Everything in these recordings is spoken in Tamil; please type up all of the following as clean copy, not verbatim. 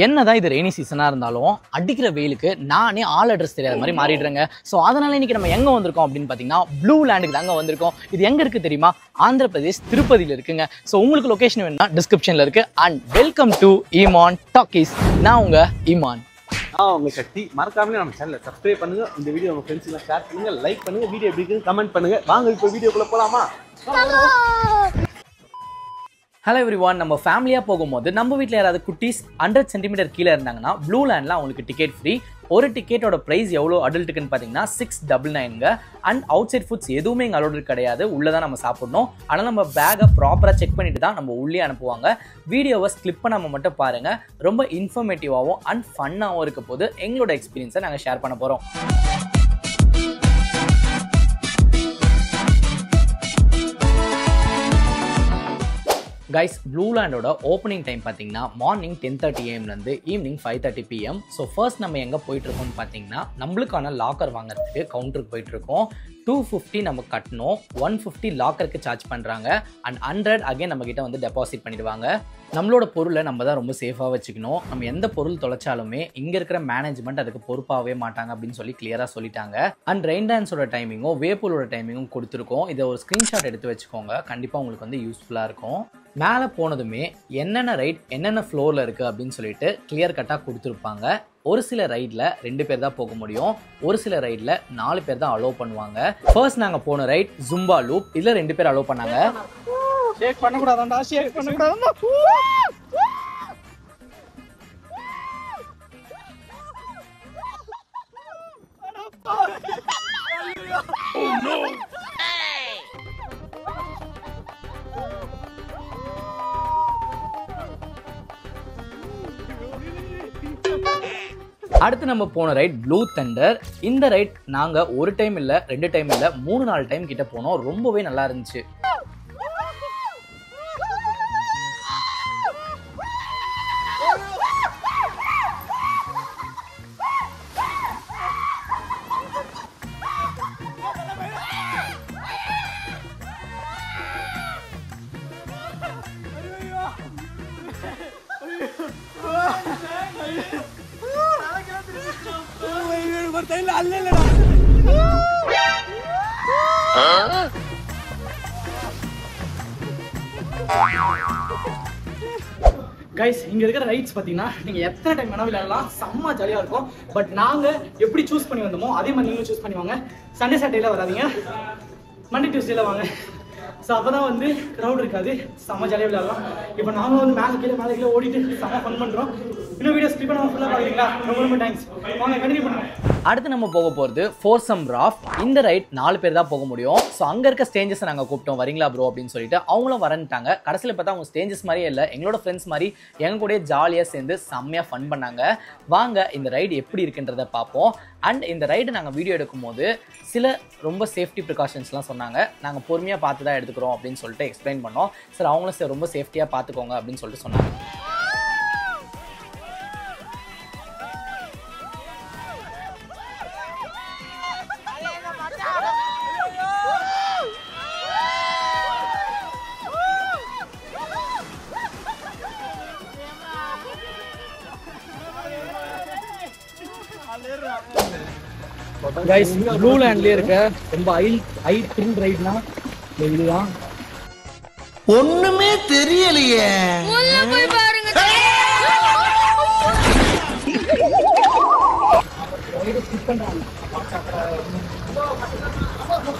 என்னதான் இது ரெய்னி சீசனாக இருந்தாலும் அடிக்கிற வெயிலுக்கு நானே ஆல் அட்ரஸ் தெரியாத மாதிரி மாறிடுறேங்க. ஸோ அதனால இன்னைக்கு நம்ம எங்கே வந்திருக்கோம் அப்படின்னு பார்த்தீங்கன்னா ப்ளூ லேண்டுக்கு தாங்க வந்திருக்கோம். இது எங்கே இருக்குது தெரியுமா? ஆந்திர பிரதேஷ் திருப்பதியில் இருக்குங்க. ஸோ உங்களுக்கு லொக்கேஷன் வேணும்னா டிஸ்கிரிப்ஷனில் இருக்குது. அண்ட் வெல்கம் டு ஈமான் டாக்கீஸ். நான் உங்கள் ஈமான். உங்க சக்தி மறக்காமலே நம்ம சேனலை சப்ஸ்கிரைப் பண்ணுங்க. இந்த வீடியோ உங்க ஃப்ரெண்ட்ஸ்லாம் ஷேர் பண்ணுங்க, லைக் பண்ணுங்க, வீடியோ எப்படி இருக்குன்னு கமெண்ட் பண்ணுங்க. வாங்க இப்போ வீடியோக்குள்ள போலாமா? Hello everyone. நம்ம ஃபேமிலியாக போகும்போது நம்ம வீட்டில் யாராவது குட்டீஸ் 100 சென்டிமீட்டர் கீழே இருந்தாங்கன்னா ப்ளூ லேண்டில் அவங்களுக்கு டிக்கெட் ஃப்ரீ. ஒரு டிக்கெட்டோட ப்ரைஸ் எவ்வளோ அடல்ட்டுக்குன்னு பார்த்தீங்கன்னா 699ங்க. அண்ட் அவுட் சைட் ஃபுட்ஸ் எதுவுமே இங்கே அலோடு கிடையாது. உள்ளே தான் நம்ம சாப்பிடணும். ஆனால் நம்ம பேக்கை ப்ராப்பராக செக் பண்ணிட்டு தான் நம்ம உள்ளே அனுப்புவாங்க. வீடியோவை ஸ்கிப் பண்ணாமல் மட்டும் பாருங்கள். ரொம்ப இன்ஃபர்மேட்டிவாகவும் அண்ட் ஃபன்னாகவும் இருக்க போது எங்களோட எக்ஸ்பீரியன்ஸை நாங்கள் ஷேர் பண்ண போகிறோம். கைஸ், ப்ளூ லேண்டோட ஓப்பனிங் டைம் பார்த்தீங்கன்னா morning 10:30 AM evening 5:30 PM. So first நம்ம எங்கே போயிட்டுருக்கோம்னு பார்த்தீங்கன்னா நம்மளுக்கான லாக்கர் வாங்குறதுக்கு கவுண்டருக்கு போயிட்டுருக்கோம். 250 நம்ம கட்டணும், 150 லாக்கருக்கு சார்ஜ் பண்ணுறாங்க. அண்ட் 100 அகைன் நம்மக்கிட்ட வந்து டெபாசிட் பண்ணிடுவாங்க. நம்மளோட பொருளை நம்ம தான் ரொம்ப சேஃபாக வச்சுக்கணும். நம்ம எந்த பொருள் தொலைச்சாலுமே இங்கே இருக்கிற மேனேஜ்மெண்ட் அதுக்கு பொறுப்பாகவே மாட்டாங்க அப்படின்னு சொல்லி கிளியராக சொல்லிட்டாங்க. அண்ட் ரெயின் டான்ஸோட டைமிங்கும் வேப்பூலோட டைமிங்கும் கொடுத்துருக்கோம். இதை ஒரு ஸ்க்ரீன்ஷாட் எடுத்து வச்சுக்கோங்க. கண்டிப்பாக உங்களுக்கு வந்து யூஸ்ஃபுல்லாக இருக்கும். மேலே போனதுமே என்னென்ன ரைட் என்னென்ன ஃப்ளோரில் இருக்குது அப்படின்னு சொல்லிட்டு கிளியர் கட்டாக கொடுத்துருப்பாங்க. ஒரு சில ரைடில் 2 பேர் தான் போக முடியும், ஒரு சில ரைடில் 4 பேர் தான் அலோவ் பண்ணுவாங்க. ஃபர்ஸ்ட் நாங்கள் போன ரைட் ஜும்பா லூப். இதில் 2 பேர் அலோவ் பண்ணாங்க. ஷேக் பண்ணக்கூடாதாண்டா, ஷேக் பண்ணக்கூடாதாண்டா. Oh no. அடுத்து நம்ம போன ரைட் ப்ளூ தண்டர். இந்த ரைட் நாங்கள் ஒரு டைம் இல்லை 2 டைம் இல்லை 3-4 டைம் கிட்ட போனோம். ரொம்பவே நல்லா இருந்துச்சு. கைஸ், இங்க இருக்கிற ரைட்ஸ் பாத்தீங்கன்னா நீங்க எத்தனை டைம் வேணா விளையாடலாம். செம்ம ஜாலியா இருக்கும். பட் நாங்க எப்படி சூஸ் பண்ணி வந்தோமோ அதே மாதிரி நீங்களும் சூஸ் பண்ணி வாங்க. சண்டே சாட்டர்டேல வராதீங்க, மண்டே டியூஸ்டேல வாங்க. ஸோ அப்பதான் வந்து க்ரௌட் இருக்காது, செம்ம ஜாலியாக விளையாடலாம். இப்போ நாங்களும் வந்து மேலே கீழே ஓடிட்டு செம்ம ஃபன் பண்றோம். இன்னும் வீடியோ ஸ்கிப் பண்ணாம ஃபுல்லாக பார்க்குறீங்களா? ரொம்ப ரொம்ப தேங்க்ஸ். வாங்க கண்டினியூ பண்ணுவோம். அடுத்து நம்ம போக போகிறது ஃபோர்சம் ராஃப்ட். இந்த ரைட் 4 பேர் தான் போக முடியும். ஸோ அங்கே இருக்க ஸ்டேஞ்சஸை நாங்கள் கூப்பிட்டோம், வரீங்களா ப்ரோ அப்படின்னு சொல்லிட்டு. அவங்களும் வரன்ட்டாங்க. கடைசியில் பார்த்தா அவங்க ஸ்டேஞ்சஸ் மாதிரியே இல்லை, எங்களோட ஃப்ரெண்ட்ஸ் மாதிரி எங்கள் கூட ஜாலியாக சேர்ந்து செம்மையாக ஃபன் பண்ணாங்க. வாங்க இந்த ரைடு எப்படி இருக்குன்றதை பார்ப்போம். அண்ட் இந்த ரைடு நாங்கள் வீடியோ எடுக்கும்போது சில ரொம்ப சேஃப்டி ப்ரிகாஷன்ஸ்லாம் சொன்னாங்க. நாங்கள் பொறுமையாக பார்த்து தான் எடுத்துக்கிறோம் அப்படின்னு சொல்லிட்டு எக்ஸ்பிளைன் பண்ணோம். சார் அவங்களும் ரொம்ப சேஃப்டியாக பார்த்துக்கோங்க அப்படின்னு சொல்லிட்டு சொன்னாங்க. கைஸ், ப்ளூ லேண்ட்லயே இருக்க ரொம்ப ஹை த்ரில் ரைட்னா இதுதான். ஒண்ணுமே தெரியலையே.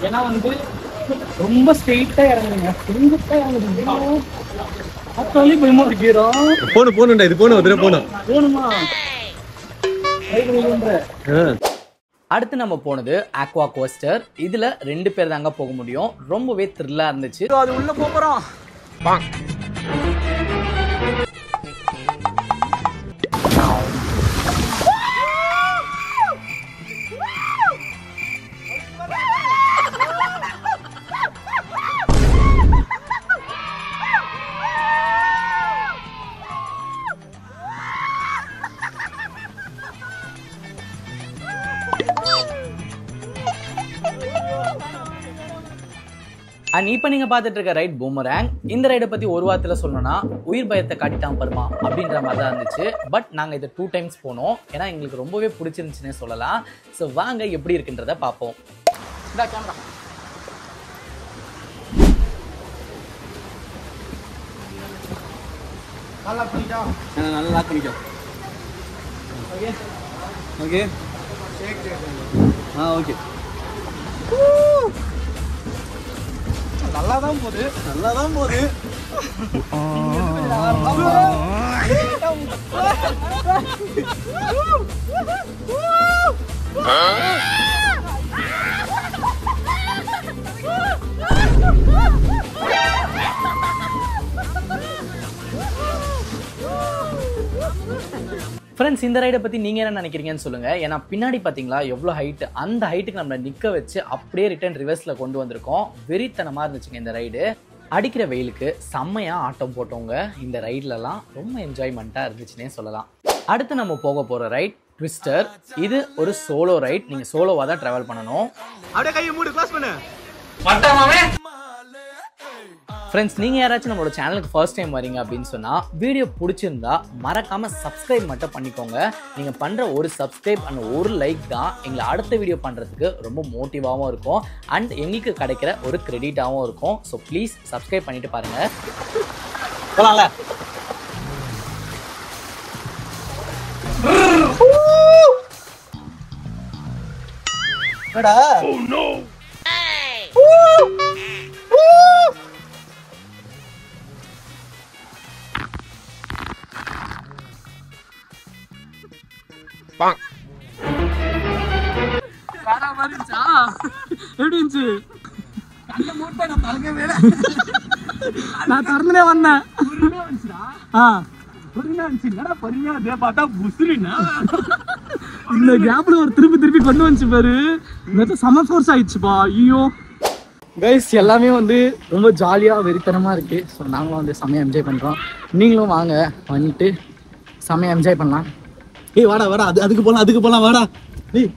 ஏன்னா வந்து ரொம்ப ஸ்ட்ரெயிட்டா இறங்குங்க, செங்குத்தா இறங்குது. அத்தாலே பயமா இருக்கிறோம். போணும்டா, இது போணும், அதுல போணும். போணுமா? அடுத்து நம்ம போனது ஆக்வா கோஸ்டர். இதுல 2 பேர் தாங்க போக முடியும். ரொம்பவே த்ரில்லா இருந்துச்சு. அது உள்ள போறோம். அண்ட் இப்போ நீங்கள் பார்த்துட்டு இருக்க ரைட் பூமராங். இந்த ரைடை பற்றி ஒரு வாரத்தில் சொல்லணும்னா உயிர் பயத்தை காட்டிட்டான் பருமா அப்படின்ற மாதிரி தான் இருந்துச்சு. பட் நாங்கள் இதை 2 times போனோம். ஏன்னா எங்களுக்கு ரொம்பவே பிடிச்சிருந்துச்சுன்னே சொல்லலாம். ஸோ வாங்க எப்படி இருக்குன்றதை பார்ப்போம். இந்த கேமரா நல்லா பண்ணிட்டா நல்லா லாக் பண்ணிக்கோ. ஓகே ஓகே ஓகே நல்லா தான் போகுது. ஃப்ரெண்ட்ஸ், இந்த ரைடை பற்றி நீங்கள் என்ன நினைக்கிறீங்கன்னு சொல்லுங்கள். ஏன்னா பின்னாடி பார்த்தீங்களா எவ்வளோ ஹைட்டு, அந்த ஹைட்டுக்கு நம்மளை நிற்க வச்சு அப்படியே ரிட்டர்ன் ரிவர்ஸில் கொண்டு வந்திருக்கோம். வெறித்தனமாக இருந்துச்சுங்க இந்த ரைடு. அடிக்கிற வெயிலுக்கு செம்மையாக ஆட்டம் போட்டவங்க இந்த ரைட்லலாம் ரொம்ப என்ஜாய்மெண்ட்டாக இருந்துச்சுன்னே சொல்லலாம். அடுத்து நம்ம போக போகிற ரைட் ட்விஸ்டர். இது ஒரு சோலோ ரைட். நீங்கள் சோலோவாக தான் ட்ராவல் பண்ணணும். அப்படியே கையை மூடு, க்ளோஸ் பண்ணு. ஃப்ரெண்ட்ஸ், நீங்கள் யாராச்சும் நம்மளோட சேனலுக்கு ஃபர்ஸ்ட் டைம் வரீங்க அப்படின்னு சொன்னால் வீடியோ பிடிச்சிருந்தா மறக்காமல் சப்ஸ்கிரைப் மட்டும் பண்ணிக்கோங்க. நீங்கள் பண்ணுற ஒரு சப்ஸ்கிரைப் அண்ட் ஒரு லைக் தான் எங்களை அடுத்த வீடியோ பண்ணுறதுக்கு ரொம்ப மோட்டிவாகவும் இருக்கும் அண்ட் எங்களுக்கு கிடைக்கிற ஒரு கிரெடிட்டாகவும் இருக்கும். ஸோ ப்ளீஸ் சப்ஸ்கிரைப் பண்ணிட்டு பாருங்கள். போலாம்ல. என்னடா? Oh no. நான் திறந்துனே வந்தேன். இந்த கேப்ல ஒரு திருப்பி கொண்டு வந்துச்சு பாரு. செம ஃபோர்ஸ் ஆயிடுச்சுப்பா. ஐயோ கைஸ், எல்லாமே வந்து ரொம்ப ஜாலியாக வெறித்தனமாக இருக்குது. ஸோ நாங்களும் வந்து செம்மையாக என்ஜாய் பண்ணுறோம். நீங்களும் வாங்க, வந்துட்டு செம்மையாக என்ஜாய் பண்ணலாம். ஏய் வாடா, அதுக்கு போலாம் வாடா. டேய்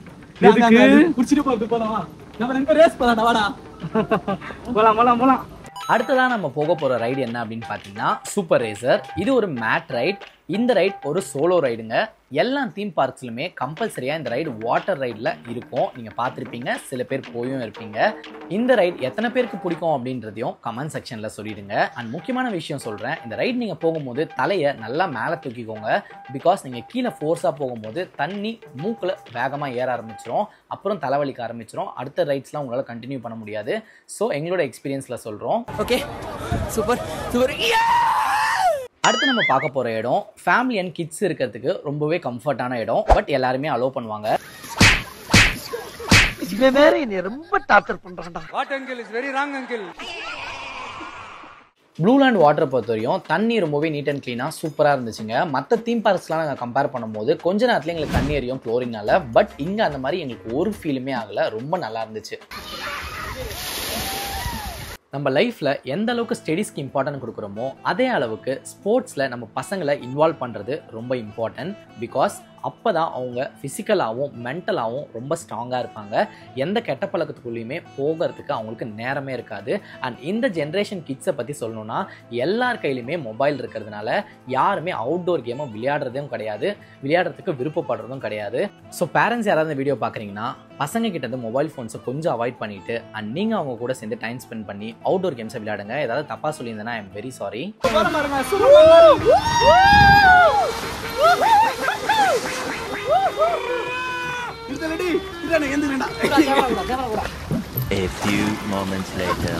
குடிச்சிட்டு போலாம். நம்ம 2 பேரும் ரேஸ் போலாம்டா, வாடா. போலாம். அடுத்ததான் நம்ம போக போகிற ரைடு என்ன அப்படின்னு பார்த்தீங்கன்னா சூப்பர் ரேசர். இது ஒரு மேட் ரைட். இந்த ரைட் ஒரு சோலோ ரைடுங்க. எல்லா தீம் பார்க்ஸ்லுமே கம்பல்சரியாக இந்த ரைடு வாட்டர் ரைடில் இருக்கும். நீங்கள் பார்த்துருப்பீங்க, சில பேர் போயும் இருப்பீங்க. இந்த ரைட் எத்தனை பேருக்கு பிடிக்கும் அப்படின்றதையும் கமெண்ட் செக்ஷனில் சொல்லிடுங்க. அண்ட் முக்கியமான விஷயம் சொல்கிறேன், இந்த ரைட் நீங்கள் போகும்போது தலையை நல்லா மேலே தூக்கிக்கோங்க. பிகாஸ் நீங்கள் கீழே ஃபோர்ஸாக போகும்போது தண்ணி மூக்கில் வேகமாக ஏற ஆரம்பிச்சிடும். அப்புறம் தலைவலிக்க ஆரம்பிச்சிடும். அடுத்த ரைட்ஸ்லாம் உங்களால் கண்டினியூ பண்ண முடியாது. ஸோ எங்களோட எக்ஸ்பீரியன்ஸில் சொல்கிறோம். Okay, super. அடுத்து நம்ம பார்க்க போகிற இடம் ஃபேமிலி அண்ட் கிட்ஸ் இருக்கிறதுக்கு ரொம்பவே கம்ஃபர்டான இடம். பட் எல்லாருமே அலோவ் பண்ணுவாங்க. ரொம்ப டார்ச்சர் பண்றான்டா. What uncle is very wrong uncle. Blue land வாட்டரை பொறுத்தவரையும் தண்ணி ரொம்பவே நீட் அண்ட் க்ளீனாக சூப்பராக இருந்துச்சுங்க. மற்ற தீம் பார்க்ஸ்லாம் நாங்கள் கம்பேர் பண்ணும்போது கொஞ்ச நேரத்தில் எங்களுக்கு தண்ணி எரியும் குளோரினால. பட் இங்கே அந்த மாதிரி எங்களுக்கு ஒரு ஃபீலுமே ஆகலை. ரொம்ப நல்லா இருந்துச்சு. நம்ம லைஃப்பில் எந்த அளவுக்கு ஸ்டடீஸ்க்கு இம்பார்ட்டன்ட் கொடுக்குறோமோ அதே அளவுக்கு ஸ்போர்ட்ஸில் நம்ம பசங்களை இன்வால்வ் பண்ணுறது ரொம்ப இம்பார்ட்டன்ட். பிகாஸ் அப்போ தான் அவங்க ஃபிசிக்கலாகவும் மென்டலாகவும் ரொம்ப ஸ்ட்ராங்காக இருப்பாங்க. எந்த கெட்ட பழக்கத்துக்குள்ளேயுமே போகிறதுக்கு அவங்களுக்கு நேரமே இருக்காது. அண்ட் இந்த ஜென்ரேஷன் கிட்ஸை பற்றி சொல்லணும்னா எல்லார் கையிலையுமே மொபைல் இருக்கிறதுனால யாருமே அவுட்டோர் கேமை விளையாடுறதும் கிடையாது, விளையாடுறதுக்கு விருப்பப்படுறதும் கிடையாது. ஸோ பேரண்ட்ஸ் யாராவது இந்த வீடியோ பார்க்குறீங்கன்னா பசங்க கிட்ட இருந்து மொபைல் ஃபோன்ஸை கொஞ்சம் அவாய்ட் பண்ணிவிட்டு அண்ட் நீங்கள் அவங்க கூட சேர்ந்து டைம் ஸ்பெண்ட் பண்ணி அவுட்டோர் கேம்ஸை விளையாடுங்க. ஏதாவது தப்பாக சொல்லியிருந்தேன்னா I am very sorry. A few moments later.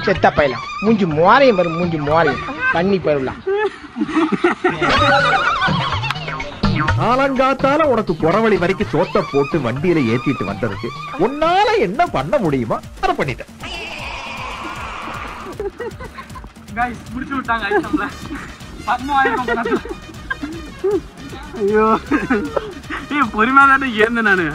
செத்த பையல மூஞ்சி மோரையும் பாரு, மூஞ்சி மோரையும் பண்ணி போயிடலாம். காலங்காத்தால உனக்கு குறவழி வரைக்கும் சோத்த போட்டு வண்டியில ஏத்திட்டு வந்ததுக்கு உன்னால என்ன பண்ண முடியுமா அதை பண்ணிட்டேன். கைஸ் முடிச்சு விட்டாங்க ஐட்டம்ல. பத்மா ஆயிரம். ஐயோ ஏய் பொறுமையா தான் ஏர்ந்தேன் நானு.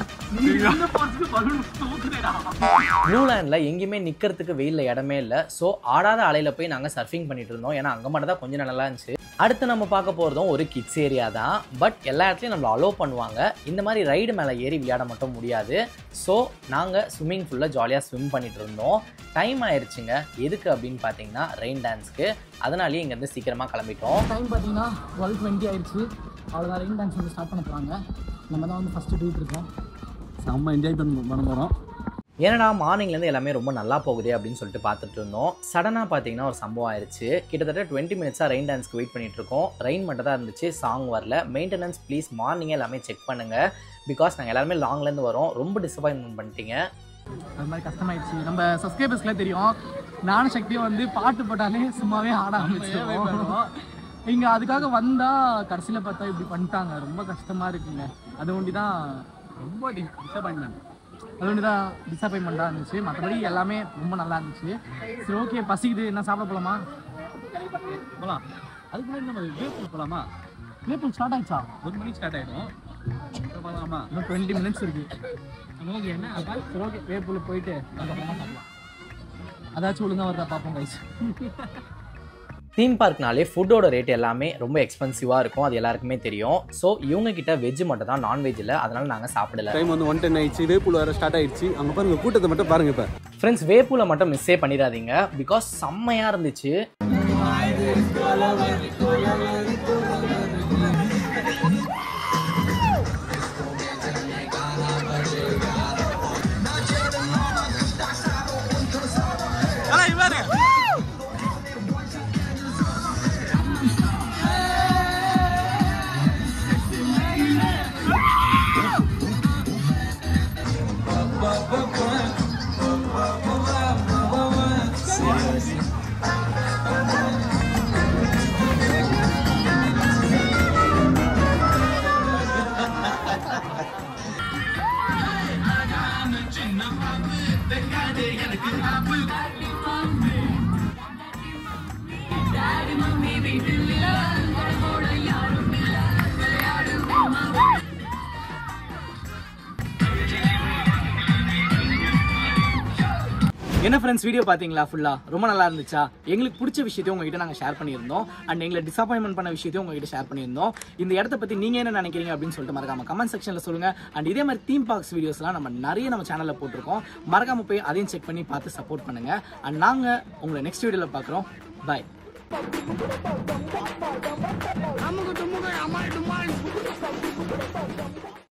ப்ளூ லேண்டில் எங்கேயுமே நிற்கிறதுக்கு வெயிலில் இடமே இல்லை. ஸோ ஆடாத அலையில் போய் நாங்கள் சர்ஃபிங் பண்ணிட்டு இருந்தோம். ஏன்னா அங்கே மட்டும் தான் கொஞ்சம் நல்லா இருந்துச்சு. அடுத்து நம்ம பார்க்க போகிறதும் ஒரு கிட்ஸ் ஏரியா தான். பட் எல்லா இடத்துலையும் நம்மளை அலோவ் பண்ணுவாங்க. இந்த மாதிரி ரைடு மேலே ஏறி விளையாட மட்டும் முடியாது. ஸோ நாங்கள் ஸ்விம்மிங் ஃபுல்லில் ஜாலியாக ஸ்விம் பண்ணிகிட்டு இருந்தோம். டைம் ஆயிடுச்சுங்க. எதுக்கு அப்படின்னு பார்த்தீங்கன்னா ரெயின் டான்ஸ்க்கு. அதனாலேயே இங்கேருந்து சீக்கிரமாக கிளம்பிட்டோம். டைம் பார்த்தீங்கன்னா 12:20 ஆயிடுச்சு. அவ்வளோதான் ரெயின் டான்ஸ் வந்து ஸ்டார்ட் பண்ண போகிறாங்க. நம்ம தான் வந்து ஃபஸ்ட்டு போயிட்டு இருக்கோம். செம்ம என்ஜாய் பண்ண போகிறோம். ஏன்னா மார்னிங்லேருந்து எல்லாமே ரொம்ப நல்லா போகுது அப்படின்னு சொல்லிட்டு பார்த்துட்டு இருந்தோம். சடனாக பார்த்தீங்கன்னா ஒரு சம்பவம் ஆயிடுச்சு. கிட்டத்தட்ட 20 மினிட்ஸாக ரெயின் டான்ஸ்க்கு வெயிட் பண்ணிட்டு இருக்கோம். ரெயின் மட்டும் தான் இருந்துச்சு, சாங் வரல. மெயின்டெனன்ஸ் ப்ளீஸ் மார்னிங்கே எல்லாமே செக் பண்ணுங்கள். பிகாஸ் நாங்கள் எல்லாருமே லாங்லேருந்து வரோம். ரொம்ப டிசப்பாயின்மெண்ட் பண்ணிட்டீங்க. அது மாதிரி கஷ்டமாயிடுச்சு. நம்ம சப்ஸ்கிரைபர்ஸ்க்குலாம் தெரியும், நானும் சக்தியும் வந்து பாட்டு போட்டாலே சும்மாவே ஆட ஆரம்பிச்சிருவோம். இங்கே அதுக்காக வந்தால் கடைசியில் பார்த்தா இப்படி பண்ணிட்டாங்க. ரொம்ப கஷ்டமாக இருக்குங்க. அது ஒண்டி தான் ரொம்ப டிசப்பாயின்மெண்ட். அது ஒன்று தான் டிசப்பாயின்மெண்ட்டாக இருந்துச்சு. மற்றபடி எல்லாமே ரொம்ப நல்லா இருந்துச்சு. சரி, ஓகே, பசிக்குது, என்ன சாப்பிட போகலாமா? போகலாம். அதுக்கு முன்னாடி நம்ம வேப்பூர் போகலாமா? வேப்பூர் ஸ்டார்ட் ஆயிடுச்சா? 1 மணிக்கு ஸ்டார்ட் ஆகிடும். போகலாமா? இன்னும் 20 மினிட்ஸ் இருக்குது. ஓகே, என்ன சரி, ஓகே, வேப்பூரில் போயிட்டு அதுக்கப்புறமா சாப்பிடலாம். அதாச்சும் ஒழுங்காக வருதா பார்ப்போம் கைஸ். தீம் பார்க்னாலே ஃபுட்டோட ரேட் எல்லாமே ரொம்ப எக்ஸ்பென்சிவாக இருக்கும். அது எல்லாருக்குமே தெரியும். ஸோ இவங்க கிட்ட வெஜ் மட்டும் தான், நான்வெஜ் இல்லை. அதனால நாங்கள் சாப்பிடல. டைம் வந்து 1:10 ஆயிடுச்சு. வேப்பூர் வர ஸ்டார்ட் ஆயிடுச்சு. அங்கே பாருங்க, கூட்டத்தை மட்டும் பாருங்க. இப்போ ஃப்ரெண்ட்ஸ், வேப்பூரில் மட்டும் மிஸ்ஸே பண்ணிடாதீங்க. பிகாஸ் செம்மையாக இருந்துச்சு. என்ன ஃப்ரெண்ட்ஸ், வீடியோ பார்த்தீங்களா? ஃபுல்லாக ரொம்ப நல்லா இருந்துச்சா? எங்களுக்கு பிடிச்ச விஷயத்தையும் உங்ககிட்ட நாங்கள் ஷேர் பண்ணியிருந்தோம். அண்ட் எங்களை டிசப்பாயின்மெண்ட் பண்ண விஷயத்தையும் உங்ககிட்ட ஷேர் பண்ணியிருந்தோம். இந்த இடத்த பற்றி நீங்கள் என்ன நினைக்கிறீங்க அப்படின்னு சொல்லிட்டு மறக்காம கமெண்ட் செக்ஷனில் சொல்லுங்கள். அண்ட் இதே மாதிரி தீம் பார்க்ஸ் வீடியோஸ்லாம் நம்ம நிறைய நம்ம சேனலில் போட்டிருக்கோம். மறக்காம போய் அதையும் செக் பண்ணி பார்த்து சப்போர்ட் பண்ணுங்கள். அண்ட் நாங்கள் உங்களை நெக்ஸ்ட் வீடியோவில் பார்க்குறோம். பாய்.